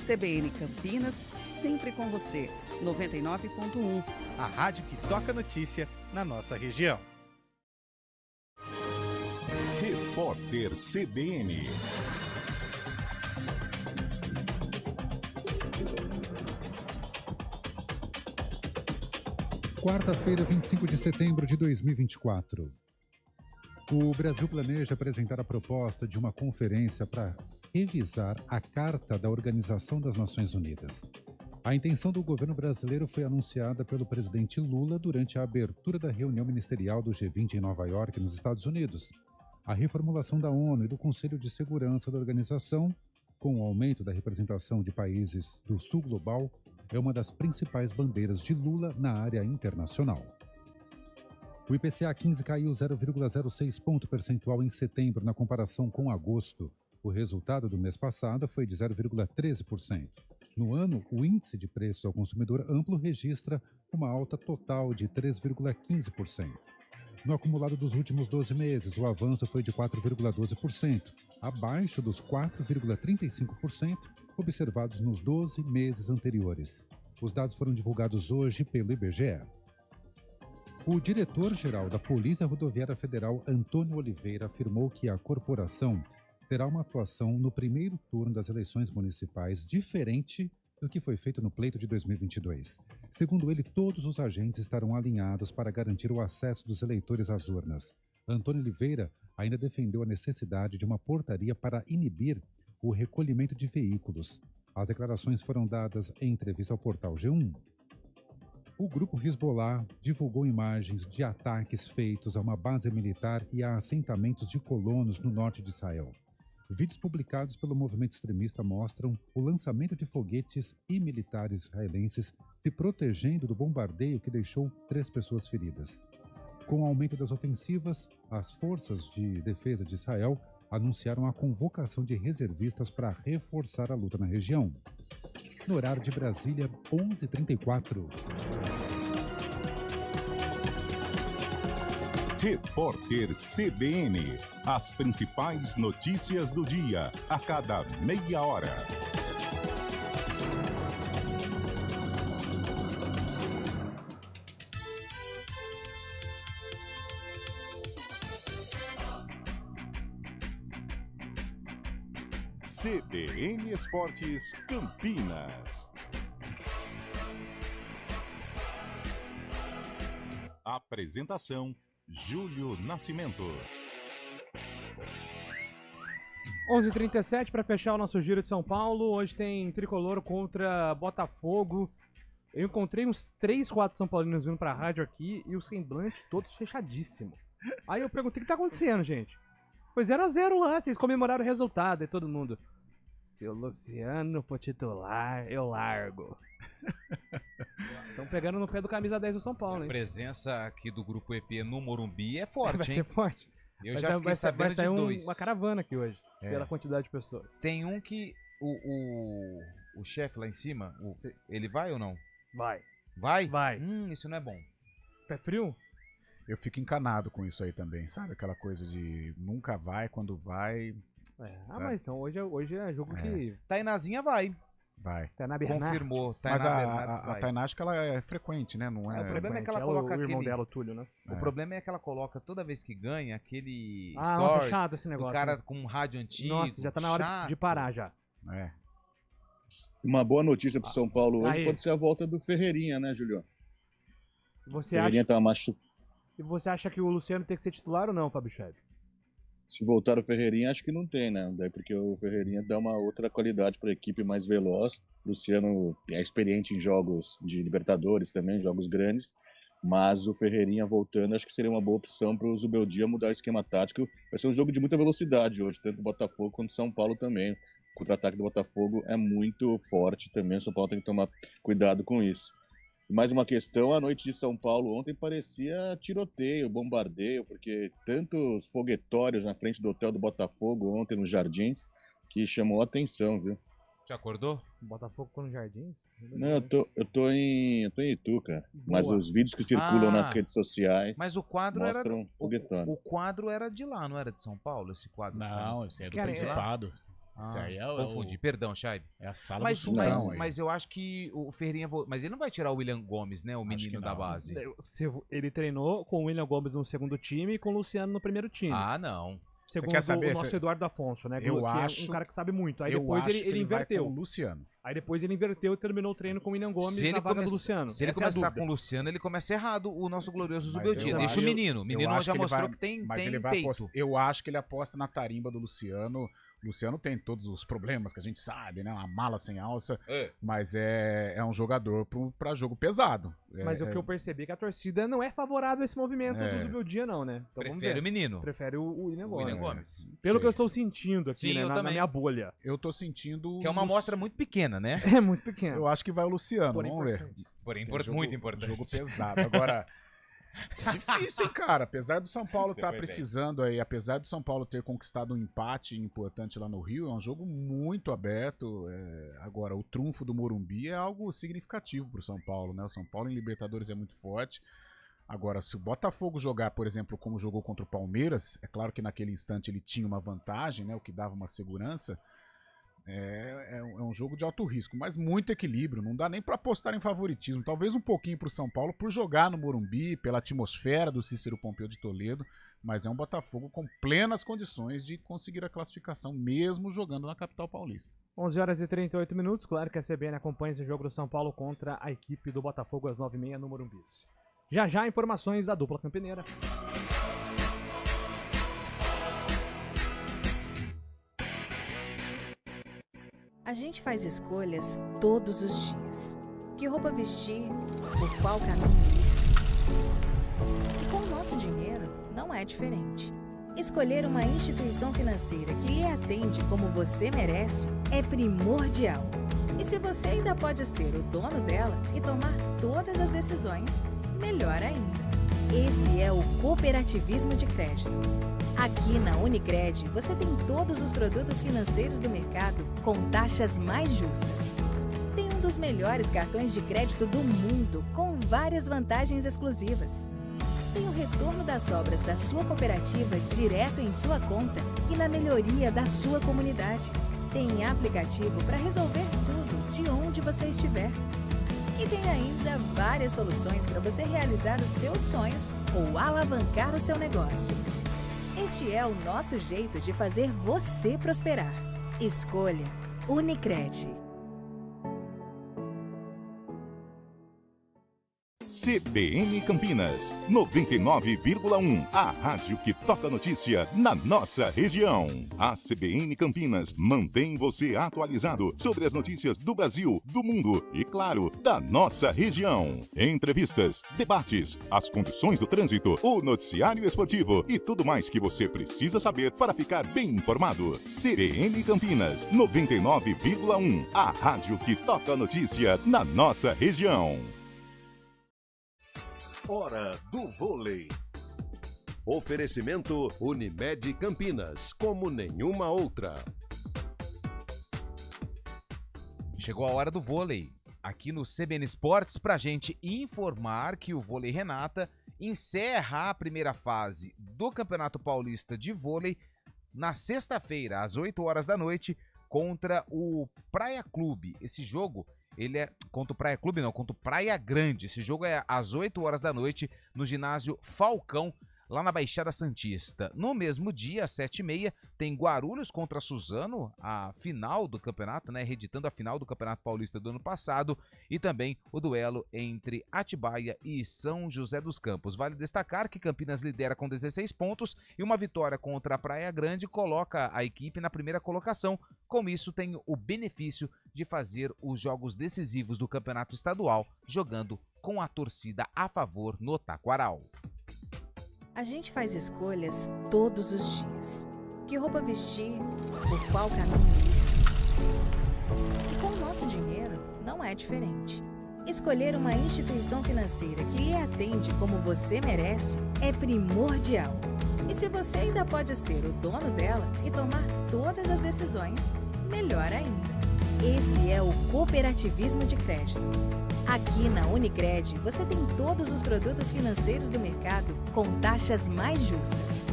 CBN Campinas, sempre com você. 99.1. A rádio que toca notícia na nossa região. Repórter CBN. Quarta-feira, 25 de setembro de 2024. O Brasil planeja apresentar a proposta de uma conferência para revisar a Carta da Organização das Nações Unidas. A intenção do governo brasileiro foi anunciada pelo presidente Lula durante a abertura da reunião ministerial do G20 em Nova York, nos Estados Unidos. A reformulação da ONU e do Conselho de Segurança da organização, com o aumento da representação de países do Sul Global, é uma das principais bandeiras de Lula na área internacional. O IPCA 15 caiu 0,06 ponto percentual em setembro na comparação com agosto. O resultado do mês passado foi de 0,13%. No ano, o índice de preços ao consumidor amplo registra uma alta total de 3,15%. No acumulado dos últimos 12 meses, o avanço foi de 4,12%, abaixo dos 4,35% observados nos 12 meses anteriores. Os dados foram divulgados hoje pelo IBGE. O diretor-geral da Polícia Rodoviária Federal, Antônio Oliveira, afirmou que a corporação terá uma atuação no primeiro turno das eleições municipais diferente do que foi feito no pleito de 2022. Segundo ele, todos os agentes estarão alinhados para garantir o acesso dos eleitores às urnas. Antônio Oliveira ainda defendeu a necessidade de uma portaria para inibir o recolhimento de veículos. As declarações foram dadas em entrevista ao portal G1. O grupo Hezbollah divulgou imagens de ataques feitos a uma base militar e a assentamentos de colonos no norte de Israel. Vídeos publicados pelo movimento extremista mostram o lançamento de foguetes e militares israelenses se protegendo do bombardeio que deixou 3 pessoas feridas. Com o aumento das ofensivas, as forças de defesa de Israel anunciaram a convocação de reservistas para reforçar a luta na região. No horário de Brasília, 11h34. Repórter CBN. As principais notícias do dia, a cada meia hora. CBN Esportes Campinas. Apresentação: Júlio Nascimento. 11h37 para fechar o nosso Giro de São Paulo. Hoje tem Tricolor contra Botafogo. Eu encontrei uns 3, 4 São Paulinos vindo pra rádio aqui e o semblante todos fechadíssimo. Aí eu perguntei o que tá acontecendo, gente. Foi 0x0 lá, vocês comemoraram o resultado e todo mundo. Se o Luciano for titular, eu largo. Estão pegando no pé do camisa 10 do São Paulo, A hein? presença aqui do Grupo EP no Morumbi é forte, Vai hein? ser forte. Eu já fiquei sabendo vai sair de 2. uma caravana aqui hoje, É. pela quantidade de pessoas. Tem um que o chefe lá em cima, ele vai ou não? Vai. Vai? Vai. Isso não é bom. Pé frio? Eu fico encanado com isso aí também, sabe? Aquela coisa de nunca vai, quando vai. sabe? Mas então hoje é jogo que... Tainazinha vai. Vai. Tainá Bernardes. Confirmou. Mas Tainá a Bernardes Tainá, acho que ela é frequente, né? Não é... O problema é que ela Ela, coloca o irmão aquele... dela, o Túlio, né? O problema é que ela coloca toda vez que ganha aquele Nossa, stories chato esse negócio. do cara né? com um rádio antigo. Nossa, já tá na hora chato. de parar já. É. Uma boa notícia pro São Paulo hoje Aí. pode ser a volta do Ferreirinha, né, Julio? Você Ferreirinha tá E você acha que o Luciano tem que ser titular ou não, Fábio Cheve? Se voltar o Ferreirinha, acho que não tem, né? Daí porque o Ferreirinha dá uma outra qualidade para a equipe mais veloz. O Luciano é experiente em jogos de Libertadores também, jogos grandes. Mas o Ferreirinha voltando, acho que seria uma boa opção para o Zubeldia mudar o esquema tático. Vai ser um jogo de muita velocidade hoje, tanto o Botafogo quanto o São Paulo também. O contra-ataque do Botafogo é muito forte também, o São Paulo tem que tomar cuidado com isso. Mais uma questão, a noite de São Paulo ontem parecia tiroteio, bombardeio, porque tantos foguetórios na frente do hotel do Botafogo ontem nos Jardins, que chamou a atenção, viu? Já acordou? O Botafogo ficou no Jardins? Não, eu tô em Itu, cara. Mas os vídeos que circulam nas redes sociais Mas o quadro mostram era foguetório. o quadro era de lá, não era de São Paulo esse quadro? Não, esse é do Cara, Principado. Isso aí é confundi, perdão, Chay. É a sala do Sultão. Mas eu acho que o Ferreirinha... Mas ele não vai tirar o William Gomes, né? O menino da base. Ele treinou com o William Gomes no segundo time e com o Luciano no primeiro time. Ah, não. Segundo quer saber, o nosso Eduardo Afonso, né? Eu que acho, é um cara que sabe muito. Aí eu depois acho ele que inverteu. vai com o Luciano. Aí depois ele inverteu e terminou o treino com o William Gomes na vaga do Luciano. Se ele Essa é a começar dúvida. com o Luciano, ele começa errado o nosso glorioso Mas Zubeldia. eu Deixa acho- o menino. O eu menino acho já que ele mostrou vai- que tem, mas tem ele vai peito. eu acho que ele aposta na tarimba do Luciano. O Luciano tem todos os problemas que a gente sabe, né? Uma mala sem alça. Mas é um jogador pra jogo pesado. Mas o que eu percebi é que a torcida não é favorável a esse movimento do Zubeldia, não, né? Então, vamos Prefere ver. o menino. Prefere o William Gomes. William Gomes. Pelo Sim. que eu estou sentindo aqui, Sim, né? eu Na também. minha bolha. Eu tô sentindo... Que é uma amostra muito pequena, né? É muito pequeno. Eu acho que vai o Luciano, Porém vamos ver. importante. Porém, Jogo- muito importante. Jogo pesado. Agora, difícil, hein, cara? Apesar do São Paulo Você estar foi bem. precisando aí, apesar do São Paulo ter conquistado um empate importante lá no Rio, é um jogo muito aberto. Agora, o trunfo do Morumbi é algo significativo pro São Paulo, né? O São Paulo em Libertadores é muito forte. Agora, se o Botafogo jogar, por exemplo, como jogou contra o Palmeiras, é claro que naquele instante ele tinha uma vantagem, né? O que dava uma segurança. É um jogo de alto risco, mas muito equilíbrio. Não dá nem para apostar em favoritismo. Talvez um pouquinho pro São Paulo por jogar no Morumbi, pela atmosfera do Cícero Pompeu de Toledo, mas é um Botafogo com plenas condições de conseguir a classificação, mesmo jogando na capital paulista. 11h38. Claro que a CBN acompanha esse jogo do São Paulo contra a equipe do Botafogo às 9h30 no Morumbi. Já informações da dupla campineira. A gente faz escolhas todos os dias. Que roupa vestir, por qual caminho ir. E com o nosso dinheiro, não é diferente. Escolher uma instituição financeira que lhe atende como você merece é primordial. E se você ainda pode ser o dono dela e tomar todas as decisões, melhor ainda. Esse é o cooperativismo de crédito. Aqui na Unicred, você tem todos os produtos financeiros do mercado com taxas mais justas. Tem um dos melhores cartões de crédito do mundo, com várias vantagens exclusivas. Tem o retorno das obras da sua cooperativa direto em sua conta e na melhoria da sua comunidade. Tem aplicativo para resolver tudo de onde você estiver. E tem ainda várias soluções para você realizar os seus sonhos ou alavancar o seu negócio. Este é o nosso jeito de fazer você prosperar. Escolha Unicred. CBN Campinas, 99,1. A rádio que toca notícia na nossa região. A CBN Campinas mantém você atualizado sobre as notícias do Brasil, do mundo e, claro, da nossa região. Entrevistas, debates, as condições do trânsito, o noticiário esportivo e tudo mais que você precisa saber para ficar bem informado. CBN Campinas, 99,1. A rádio que toca notícia na nossa região. Hora do vôlei. Oferecimento Unimed Campinas, como nenhuma outra. Chegou a hora do vôlei, aqui no CBN Esportes, pra gente informar que o Vôlei Renata encerra a primeira fase do Campeonato Paulista de Vôlei na sexta-feira, às 8 horas da noite, contra o Praia Clube. Esse jogo, ele é contra o Praia Clube, não, contra o Praia Grande. Esse jogo é às 8 horas da noite no ginásio Falcão, lá na Baixada Santista. No mesmo dia, às 7h30, tem Guarulhos contra Suzano, a final do campeonato, né? Reeditando a final do Campeonato Paulista do ano passado. E também o duelo entre Atibaia e São José dos Campos. Vale destacar que Campinas lidera com 16 pontos e uma vitória contra a Praia Grande coloca a equipe na primeira colocação. Com isso, tem o benefício de fazer os jogos decisivos do Campeonato Estadual jogando com a torcida a favor no Taquaral. A gente faz escolhas todos os dias. Que roupa vestir, por qual caminho ir. E com o nosso dinheiro, não é diferente. Escolher uma instituição financeira que lhe atende como você merece é primordial. E se você ainda pode ser o dono dela e tomar todas as decisões, melhor ainda. Esse é o cooperativismo de crédito. Aqui na Unicred, você tem todos os produtos financeiros do mercado com taxas mais justas.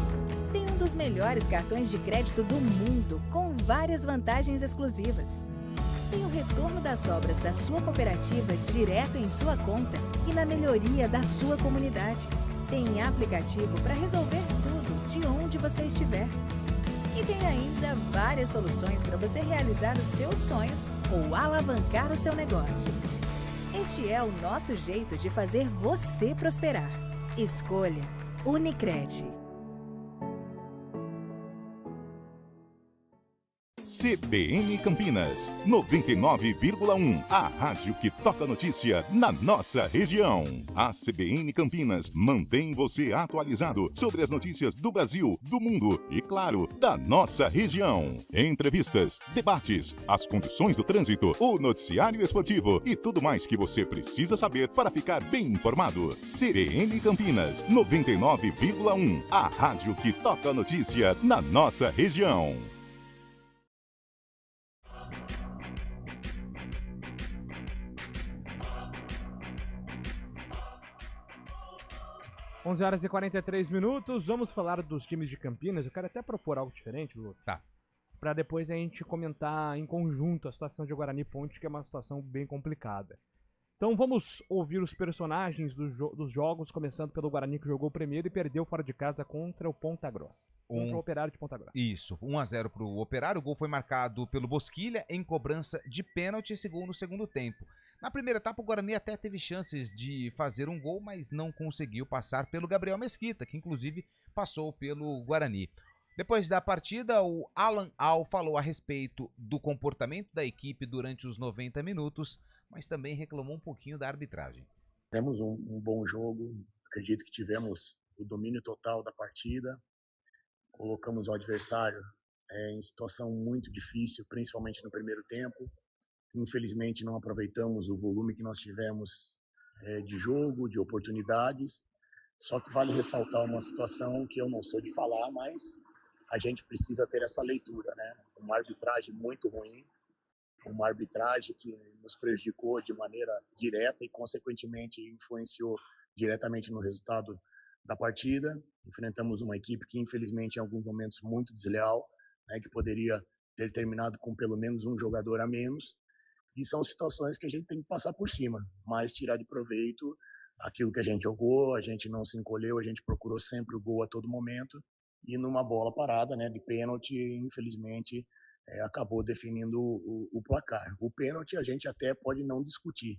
Tem um dos melhores cartões de crédito do mundo, com várias vantagens exclusivas. Tem o retorno das obras da sua cooperativa direto em sua conta e na melhoria da sua comunidade. Tem aplicativo para resolver tudo de onde você estiver. E tem ainda várias soluções para você realizar os seus sonhos ou alavancar o seu negócio. Este é o nosso jeito de fazer você prosperar. Escolha Unicred. CBN Campinas, 99,1. A rádio que toca notícia na nossa região. A CBN Campinas mantém você atualizado sobre as notícias do Brasil, do mundo e, claro, da nossa região. Entrevistas, debates, as condições do trânsito, o noticiário esportivo e tudo mais que você precisa saber para ficar bem informado. CBN Campinas, 99,1. A rádio que toca notícia na nossa região. 11h43, vamos falar dos times de Campinas. Eu quero até propor algo diferente, Lu. Tá. Pra depois a gente comentar em conjunto a situação de Guarani Ponte, que é uma situação bem complicada. Então vamos ouvir os personagens dos jogos, começando pelo Guarani, que jogou o primeiro e perdeu fora de casa contra o Ponta Grossa. Contra o Operário de Ponta Grossa. Isso, 1-0 pro Operário. O gol foi marcado pelo Bosquilha em cobrança de pênalti no segundo tempo. Na primeira etapa, o Guarani até teve chances de fazer um gol, mas não conseguiu passar pelo Gabriel Mesquita, que inclusive passou pelo Guarani. Depois da partida, o Alan Al falou a respeito do comportamento da equipe durante os 90 minutos, mas também reclamou um pouquinho da arbitragem. Temos um bom jogo, acredito que tivemos o domínio total da partida, colocamos o adversário em situação muito difícil, principalmente no primeiro tempo. Infelizmente não aproveitamos o volume que nós tivemos de jogo, de oportunidades, só que vale ressaltar uma situação que eu não sou de falar, mas a gente precisa ter essa leitura, né? Uma arbitragem muito ruim, uma arbitragem que nos prejudicou de maneira direta e, consequentemente, influenciou diretamente no resultado da partida. Enfrentamos uma equipe que, infelizmente, em alguns momentos muito desleal, né, que poderia ter terminado com pelo menos um jogador a menos. E são situações que a gente tem que passar por cima, mas tirar de proveito aquilo que a gente jogou, a gente não se encolheu, a gente procurou sempre o gol a todo momento. E numa bola parada, né, de pênalti, infelizmente, acabou definindo o placar. O pênalti a gente até pode não discutir,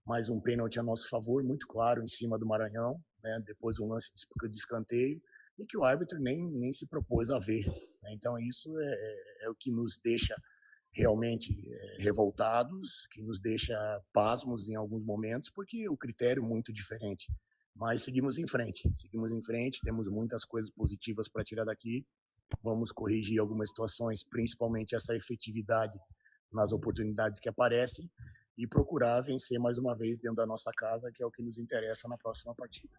mas um pênalti a nosso favor, muito claro, em cima do Maranhão, né, depois um lance de escanteio, e que o árbitro nem se propôs a ver. Né? Então isso é o que nos deixa realmente revoltados, que nos deixa pasmos em alguns momentos, porque o critério é muito diferente. Mas seguimos em frente, temos muitas coisas positivas para tirar daqui, vamos corrigir algumas situações, principalmente essa efetividade nas oportunidades que aparecem, e procurar vencer mais uma vez dentro da nossa casa, que é o que nos interessa na próxima partida.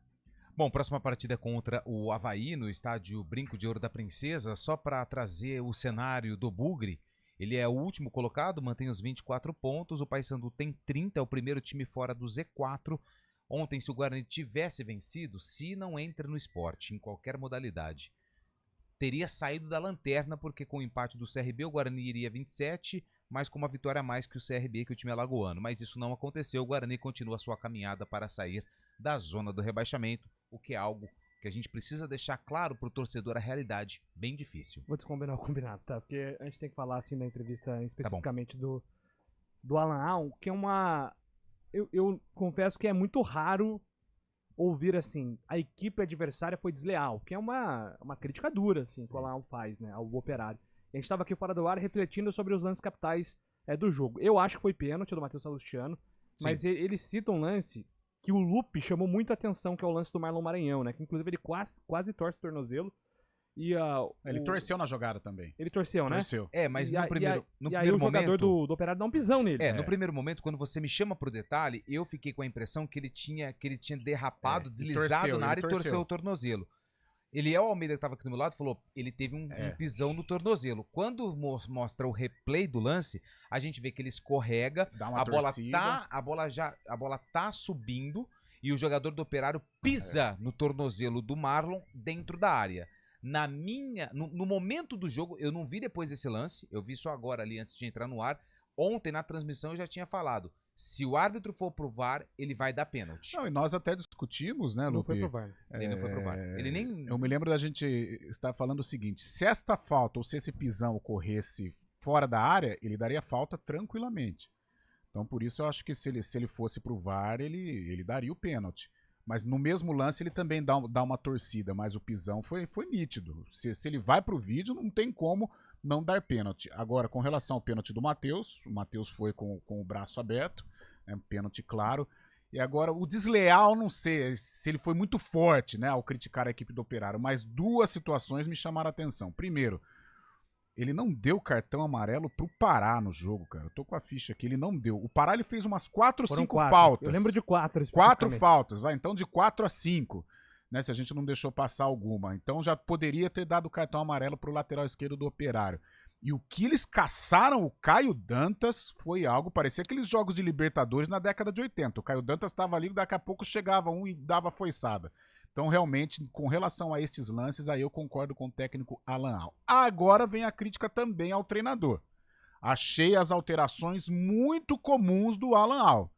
Bom, próxima partida é contra o Avaí, no estádio Brinco de Ouro da Princesa. Só para trazer o cenário do Bugre, ele é o último colocado, mantém os 24 pontos, o Paysandu tem 30, é o primeiro time fora do Z4. Ontem, se o Guarani tivesse vencido, se não entra no esporte, em qualquer modalidade, teria saído da lanterna, porque com o empate do CRB, o Guarani iria 27, mas com uma vitória a mais que o CRB, que o time alagoano. Mas isso não aconteceu, o Guarani continua a sua caminhada para sair da zona do rebaixamento, o que é algo que a gente precisa deixar claro para o torcedor, a realidade bem difícil. Vou descombinar o combinado, tá? Porque a gente tem que falar assim na entrevista especificamente do Alan Al, que é uma... Eu confesso que é muito raro ouvir assim, a equipe adversária foi desleal, que é uma crítica dura, assim, que o Alan Al faz, né, ao Operário. A gente estava aqui fora do ar refletindo sobre os lances capitais do jogo. Eu acho que foi pênalti do Matheus Salustiano, mas ele cita um lance que o Lupe chamou muito a atenção, que é o lance do Marlon Maranhão, né, que inclusive ele quase torce o tornozelo. E, ele torceu na jogada também. Ele torceu, né? Torceu. Mas no primeiro e aí o jogador do Operário dá um pisão nele. No primeiro momento, quando você me chama pro detalhe, eu fiquei com a impressão que ele tinha derrapado, deslizado na área e torceu o tornozelo. O Almeida que estava aqui do meu lado falou, ele teve um pisão no tornozelo. Quando mostra o replay do lance, a gente vê que ele escorrega, a bola tá subindo e o jogador do Operário pisa no tornozelo do Marlon dentro da área. No momento do jogo, eu não vi depois desse lance, eu vi só agora ali antes de entrar no ar. Ontem na transmissão eu já tinha falado, se o árbitro for pro VAR, ele vai dar pênalti. Não, e nós até discutimos, né, Lupe? Não foi pro VAR. Ele não foi pro VAR. Ele nem... Eu me lembro da gente estar falando o seguinte, se esta falta ou se esse pisão ocorresse fora da área, ele daria falta tranquilamente. Então por isso eu acho que se ele fosse pro VAR, ele daria o pênalti. Mas no mesmo lance ele também dá uma torcida, mas o pisão foi nítido. Se ele vai pro vídeo, não tem como não dar pênalti. Agora, com relação ao pênalti do Matheus, o Matheus foi com o braço aberto, né, pênalti claro. E agora, o desleal, não sei se ele foi muito forte, né, ao criticar a equipe do Operário, mas duas situações me chamaram a atenção. Primeiro, ele não deu cartão amarelo pro Pará no jogo, cara. Eu tô com a ficha aqui, ele não deu. O Pará ele fez umas 4 ou 5 faltas. Eu lembro de 4. 4 faltas, vai. Então de 4 a 5, né? Se a gente não deixou passar alguma. Então já poderia ter dado cartão amarelo pro lateral esquerdo do Operário. E o que eles caçaram o Caio Dantas foi algo, parecia aqueles jogos de Libertadores na década de 80. O Caio Dantas estava ali, daqui a pouco chegava um e dava foiçada. Então, realmente, com relação a estes lances, aí eu concordo com o técnico Alan Al. Agora vem a crítica também ao treinador. Achei as alterações muito comuns do Alan Al.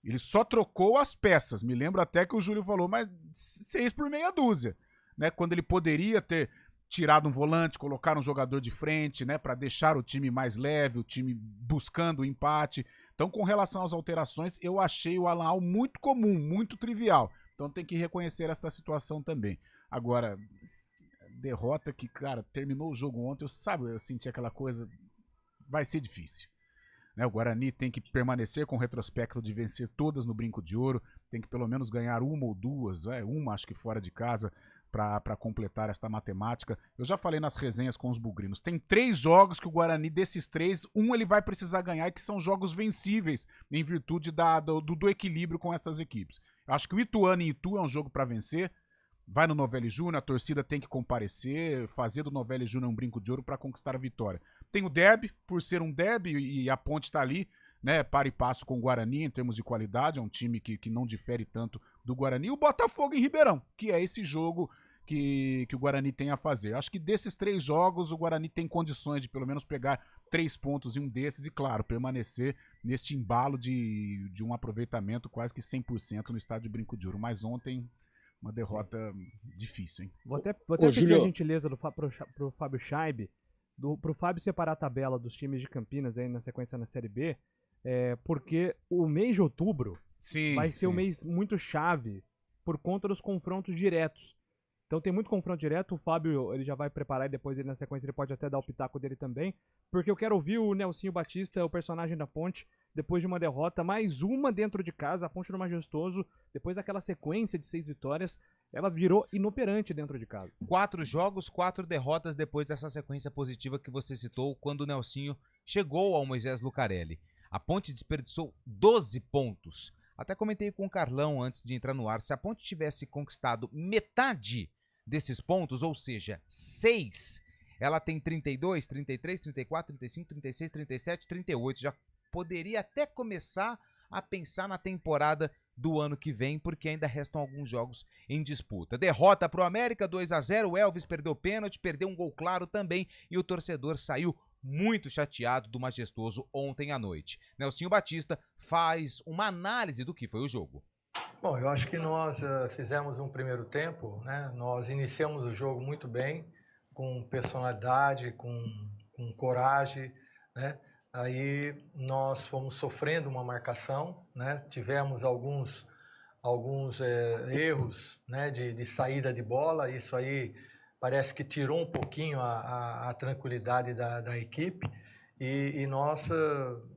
Ele só trocou as peças. Me lembro até que o Júlio falou, mas 6 por meia dúzia. Né? Quando ele poderia ter tirado um volante, colocar um jogador de frente, né? Para deixar o time mais leve, o time buscando o empate. Então, com relação às alterações, eu achei o Alan Al muito comum, muito trivial. Então tem que reconhecer esta situação também. Agora, derrota que, cara, terminou o jogo ontem, eu senti aquela coisa, vai ser difícil. Né? O Guarani tem que permanecer com o retrospecto de vencer todas no Brinco de Ouro, tem que pelo menos ganhar uma ou duas, uma acho que fora de casa, para completar esta matemática. Eu já falei nas resenhas com os bugrinos, tem 3 jogos que o Guarani, desses 3, ele vai precisar ganhar e que são jogos vencíveis em virtude do equilíbrio com essas equipes. Eu acho que o Ituano em Itu é um jogo para vencer, vai no Novelli Júnior, a torcida tem que comparecer, fazer do Novelli Júnior um Brinco de Ouro para conquistar a vitória. Tem o derby, por ser um derby, e a Ponte está ali, né, para e passo com o Guarani em termos de qualidade, é um time que não difere tanto do Guarani, e o Botafogo em Ribeirão, que é esse jogo que o Guarani tem a fazer. Acho que desses 3 jogos o Guarani tem condições de pelo menos pegar 3 pontos em um desses e, claro, permanecer neste embalo de um aproveitamento quase que 100% no estádio de Brinco de Ouro. Mas ontem, uma derrota difícil, hein? Vou até pedir a gentileza pro Fábio Scheib, pro Fábio separar a tabela dos times de Campinas aí na sequência na Série B, porque o mês de outubro vai ser um mês muito chave por conta dos confrontos diretos. Então tem muito confronto direto, o Fábio ele já vai preparar e depois ele na sequência ele pode até dar o pitaco dele também, porque eu quero ouvir o Nelsinho Batista, o personagem da Ponte, depois de uma derrota, mais uma dentro de casa, a Ponte do Majestoso, depois daquela sequência de 6 vitórias, ela virou inoperante dentro de casa. 4 jogos, 4 derrotas depois dessa sequência positiva que você citou quando o Nelsinho chegou ao Moisés Lucarelli. A Ponte desperdiçou 12 pontos. Até comentei com o Carlão antes de entrar no ar, se a Ponte tivesse conquistado metade desses pontos, ou seja, 6, ela tem 32, 33, 34, 35, 36, 37, 38, já poderia até começar a pensar na temporada do ano que vem, porque ainda restam alguns jogos em disputa. Derrota para o América, 2-0, o Elvis perdeu pênalti, perdeu um gol claro também, e o torcedor saiu muito chateado do Majestoso ontem à noite. Nelsinho Batista faz uma análise do que foi o jogo. Bom, eu acho que nós fizemos um primeiro tempo, né? Nós iniciamos o jogo muito bem, com personalidade, com coragem, né? Aí nós fomos sofrendo uma marcação, né? Tivemos alguns erros, né? de saída de bola, isso aí parece que tirou um pouquinho a tranquilidade da equipe, e nós,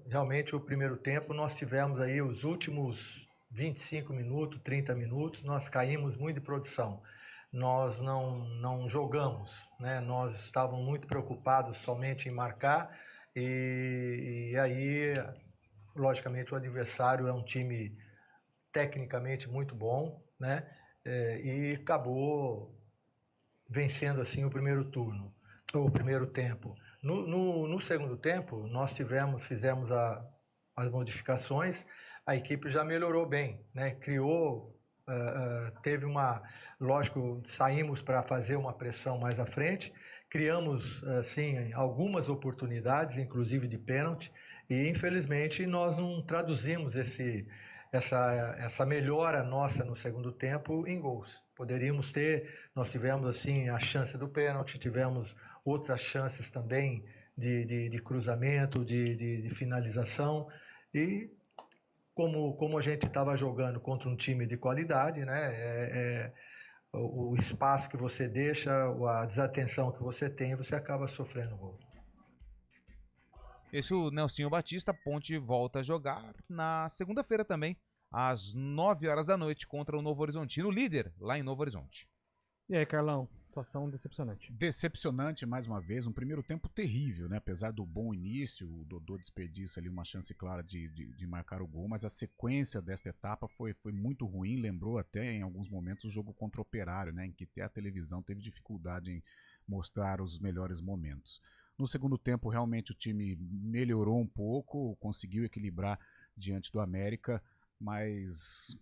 realmente, o primeiro tempo, nós tivemos aí os últimos 25 minutos, 30 minutos, nós caímos muito de produção. Nós não jogamos, né? Nós estávamos muito preocupados somente em marcar, e aí, logicamente, o adversário é um time tecnicamente muito bom, né? E acabou vencendo assim o primeiro turno, ou o primeiro tempo. No segundo tempo, nós fizemos as modificações, a equipe já melhorou bem, né? Criou, teve lógico, saímos para fazer uma pressão mais à frente, criamos, assim, algumas oportunidades, inclusive de pênalti, e infelizmente nós não traduzimos essa melhora nossa no segundo tempo em gols. Nós tivemos assim a chance do pênalti, tivemos outras chances também de cruzamento, de finalização, e como a gente estava jogando contra um time de qualidade, né, o espaço que você deixa, a desatenção que você tem, você acaba sofrendo gol. Esse é o Nelsinho Batista. A Ponte volta a jogar na segunda-feira também, às 9 horas da noite, contra o Novo Horizontino, líder lá em Novo Horizonte. E aí, Carlão? Atuação decepcionante. Decepcionante, mais uma vez. Um primeiro tempo terrível, né? Apesar do bom início, o Dodô desperdiça ali uma chance clara de marcar o gol, mas a sequência desta etapa foi muito ruim. Lembrou até, em alguns momentos, o jogo contra o Operário, né? Em que até a televisão teve dificuldade em mostrar os melhores momentos. No segundo tempo, realmente, o time melhorou um pouco, conseguiu equilibrar diante do América, mas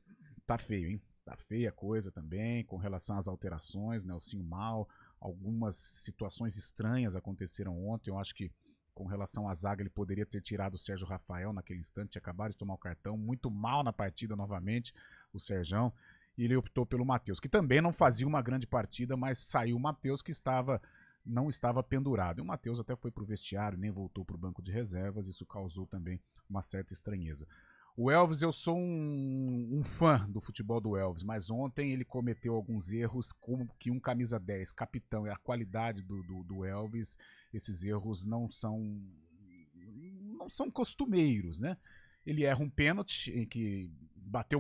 tá feio, hein? Tá feia a coisa também, com relação às alterações, Nelsinho mal, algumas situações estranhas aconteceram ontem. Eu acho que com relação à zaga ele poderia ter tirado o Sérgio Rafael naquele instante, acabaram de tomar o cartão, muito mal na partida novamente, o Serjão, e ele optou pelo Matheus, que também não fazia uma grande partida, mas saiu o Matheus que não estava pendurado. E o Matheus até foi pro vestiário, nem voltou pro banco de reservas, isso causou também uma certa estranheza. O Elvis, eu sou um fã do futebol do Elvis, mas ontem ele cometeu alguns erros, como que um camisa 10, capitão, e a qualidade do Elvis, esses erros não são costumeiros, né? Ele erra um pênalti em que bateu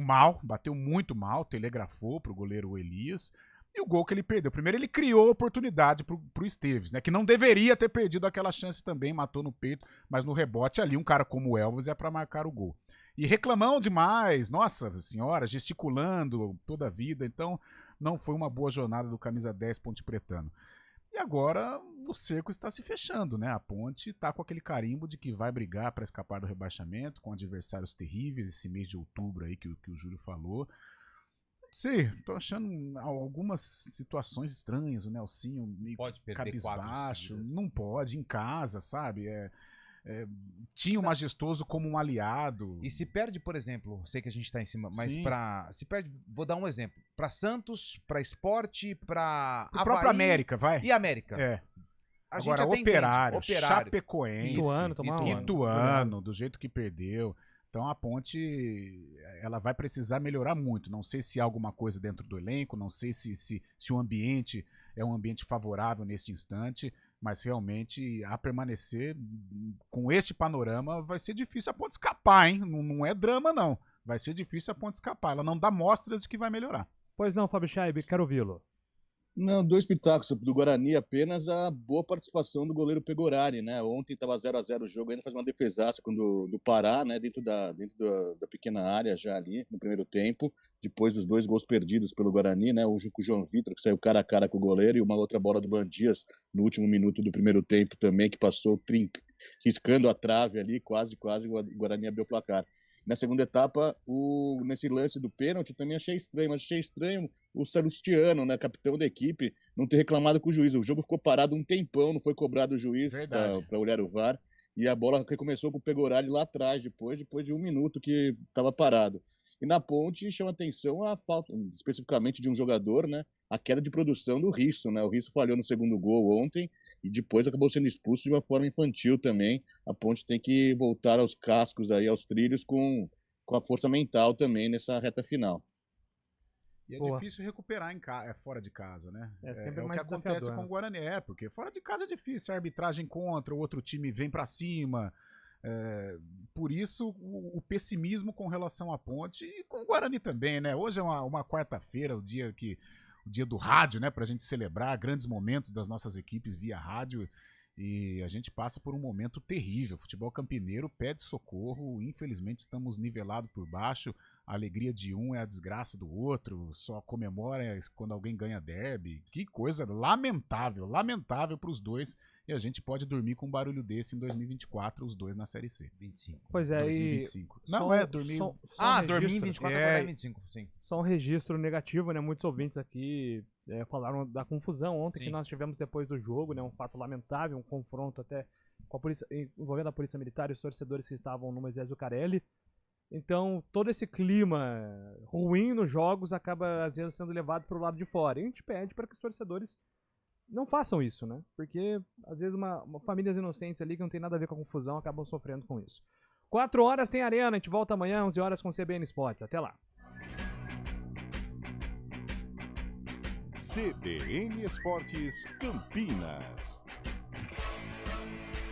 muito mal, telegrafou pro goleiro Elias, e o gol que ele perdeu. Primeiro ele criou oportunidade pro Esteves, né? Que não deveria ter perdido aquela chance também, matou no peito, mas no rebote ali, um cara como o Elvis é para marcar o gol. E reclamão demais, nossa senhora, gesticulando toda a vida, então não foi uma boa jornada do camisa 10 Ponte Pretano. E agora o cerco está se fechando, né? A Ponte está com aquele carimbo de que vai brigar para escapar do rebaixamento, com adversários terríveis esse mês de outubro aí que o Júlio falou. sei, tô achando algumas situações estranhas, o Nelsinho meio pode perder cabisbaixo, não pode, em casa, sabe? Tinha o Majestoso como um aliado. E se perde, por exemplo, sei que a gente tá em cima, mas Sim. se perde, vou dar um exemplo, pra Santos, pra Sport, pra O próprio América, vai. E América. A gente Agora, até Operário, entende. Chapecoense, Ituano, do jeito que perdeu. Então a Ponte, ela vai precisar melhorar muito. Não sei se há alguma coisa dentro do elenco, não sei se o ambiente é um ambiente favorável neste instante, mas realmente a permanecer com este panorama vai ser difícil a Ponte escapar, hein? Não é drama, não. Vai ser difícil a Ponte escapar. Ela não dá mostras de que vai melhorar. Pois não, Fábio Scheibe, quero ouvi-lo. Não, 2 pitacos do Guarani, apenas a boa participação do goleiro Pegorari, né? Ontem estava 0-0 o jogo, ainda faz uma defesaça do Pará, né? Dentro da pequena área já ali no primeiro tempo. Depois dos 2 gols perdidos pelo Guarani, né? O João Vitor, que saiu cara a cara com o goleiro, e uma outra bola do Bandias no último minuto do primeiro tempo também, que passou riscando a trave ali, quase o Guarani abriu o placar. Na segunda etapa, nesse lance do pênalti, também achei estranho o Salustiano, né, capitão da equipe, não ter reclamado com o juiz. O jogo ficou parado um tempão, não foi cobrado o juiz para olhar o VAR, e a bola recomeçou com o Pegorari lá atrás, depois de 1 minuto que estava parado. E na Ponte chama atenção a falta, especificamente de um jogador, né, a queda de produção do Risso, né? O Risso falhou no segundo gol ontem e depois acabou sendo expulso de uma forma infantil também. A Ponte tem que voltar aos cascos, aí, aos trilhos com a força mental também nessa reta final. E é difícil recuperar fora de casa, né? Sempre o mais que acontece desafiador, com o Guarani, porque fora de casa é difícil, a arbitragem contra, o outro time vem pra cima. Por isso o pessimismo com relação à Ponte e com o Guarani também, né? Hoje é uma quarta-feira, o dia do rádio, né? Pra gente celebrar grandes momentos das nossas equipes via rádio. E a gente passa por um momento terrível. O futebol campineiro pede socorro. Infelizmente estamos nivelados por baixo. A alegria de um é a desgraça do outro. Só comemora quando alguém ganha derby. Que coisa lamentável para os dois. E a gente pode dormir com um barulho desse em 2024, os dois na Série C. 25. Pois é, 2025. Dormir. Dormir em 24 agora é 25, sim. Só um registro negativo, né? Muitos ouvintes aqui falaram da confusão ontem que nós tivemos depois do jogo, né? Um fato lamentável, um confronto até com a polícia, envolvendo a polícia militar e os torcedores que estavam no Moisés Zucarelli. Então, todo esse clima ruim nos jogos acaba, às vezes, sendo levado para o lado de fora. E a gente pede para que os torcedores não façam isso, né? Porque, às vezes, famílias inocentes ali que não tem nada a ver com a confusão acabam sofrendo com isso. 4 horas tem Arena, a gente volta amanhã, 11 horas com o CBN Esportes. Até lá. CBN Esportes Campinas.